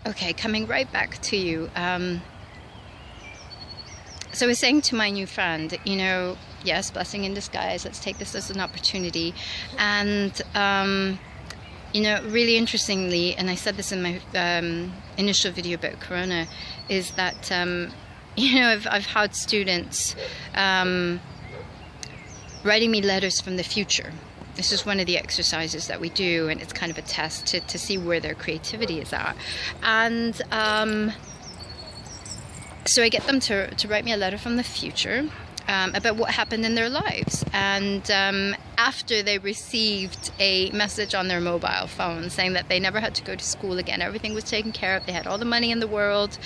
Okay, coming right back to you. So I was saying to my new friend, yes, blessing in disguise. Let's take this as an opportunity. And, really interestingly, and I said this in my initial video about Corona, is that, I've had students writing me letters from the future. This is one of the exercises that we do, and it's kind of a test to see where their creativity is at. And so I get them to write me a letter from the future about what happened in their lives. And after they received a message on their mobile phone saying that they never had to go to school again, everything was taken care of, they had all the money in the world,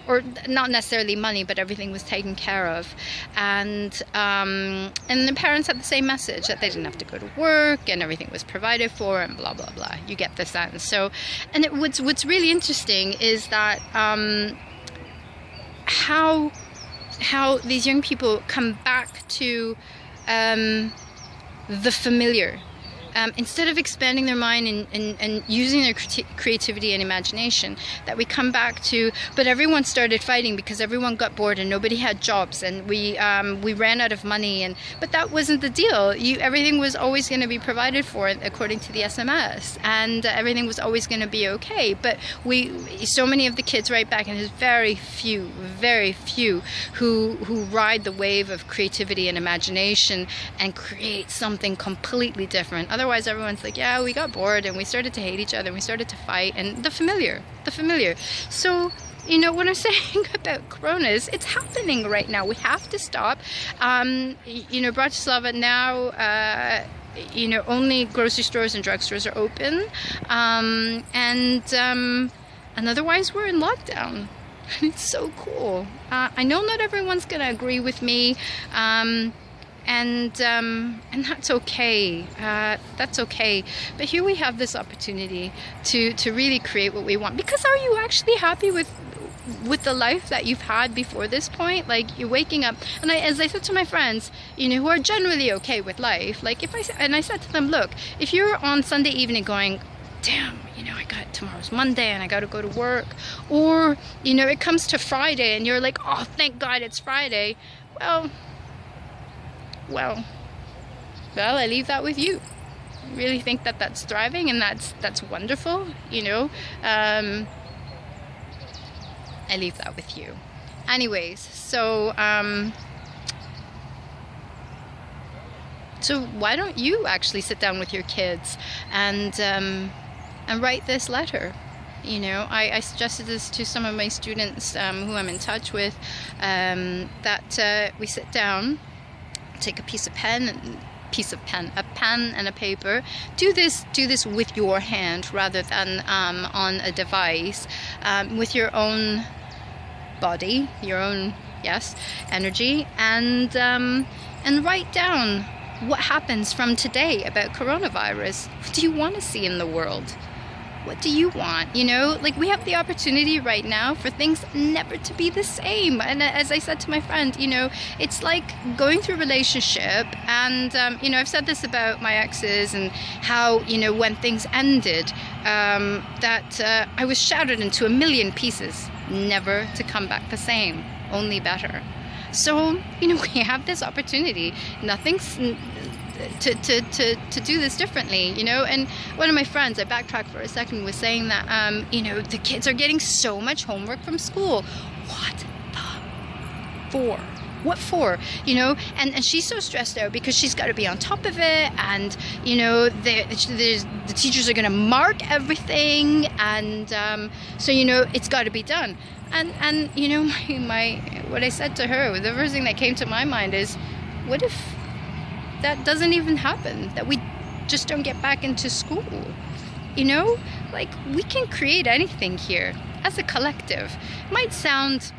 or not necessarily money, but everything was taken care of. And the parents had the same message, that they didn't have to go to work and everything was provided for and blah, blah, blah. You get the sense. So, and what's really interesting is that how these young people come back to the familiar. Instead of expanding their mind and using their creativity and imagination, that we come back to, but everyone started fighting because everyone got bored and nobody had jobs, and we ran out of money, but that wasn't the deal. Everything was always going to be provided for according to the SMS, and everything was always going to be okay. But so many of the kids write back, and there's very few who ride the wave of creativity and imagination and create something completely different. Otherwise, everyone's like, yeah, we got bored and we started to hate each other and we started to fight, and the familiar. So, what I'm saying about Corona is it's happening right now. We have to stop. Bratislava now, only grocery stores and drugstores are open. And otherwise we're in lockdown. It's so cool. I know not everyone's going to agree with me. And that's okay. That's okay. But here we have this opportunity to really create what we want. Because are you actually happy with the life that you've had before this point? Like, you're waking up, and as I said to my friends, who are generally okay with life, like I said to them, look, if you're on Sunday evening going, damn, tomorrow's Monday and I got to go to work, or it comes to Friday and you're like, oh, thank God it's Friday. Well, I leave that with you. I really think that that's thriving, and that's wonderful, I leave that with you. Anyways, so why don't you actually sit down with your kids and write this letter? I suggested this to some of my students who I'm in touch with, that we sit down, take a pen and a paper. Do this with your hand rather than on a device, with your own body, your own energy, and write down what happens from today about coronavirus. What do you want to see in the world? What do you want? Like, we have the opportunity right now for things never to be the same. And as I said to my friend, it's like going through a relationship, and I've said this about my exes and how, when things ended, that I was shattered into a million pieces, never to come back the same, only better. So, we have this opportunity. Nothing's to do this differently, and one of my friends, I backtracked for a second, was saying that the kids are getting so much homework from school. What for? And she's so stressed out because she's got to be on top of it, and the teachers are going to mark everything, and so it's got to be done. And what I said to her, the first thing that came to my mind is, what if that doesn't even happen, that we just don't get back into school? Like, we can create anything here as a collective. It might sound,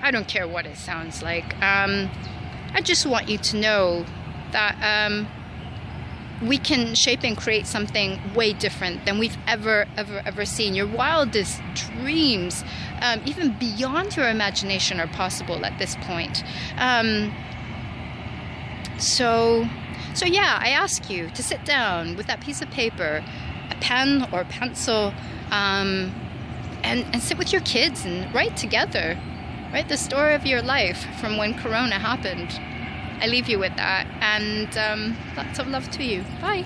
I don't care what it sounds like. I just want you to know that we can shape and create something way different than we've ever seen. Your wildest dreams, even beyond your imagination, are possible at this point. So yeah, I ask you to sit down with that piece of paper, a pen or pencil, and and sit with your kids and write together. Write the story of your life from when Corona happened. I leave you with that, and lots of love to you. Bye.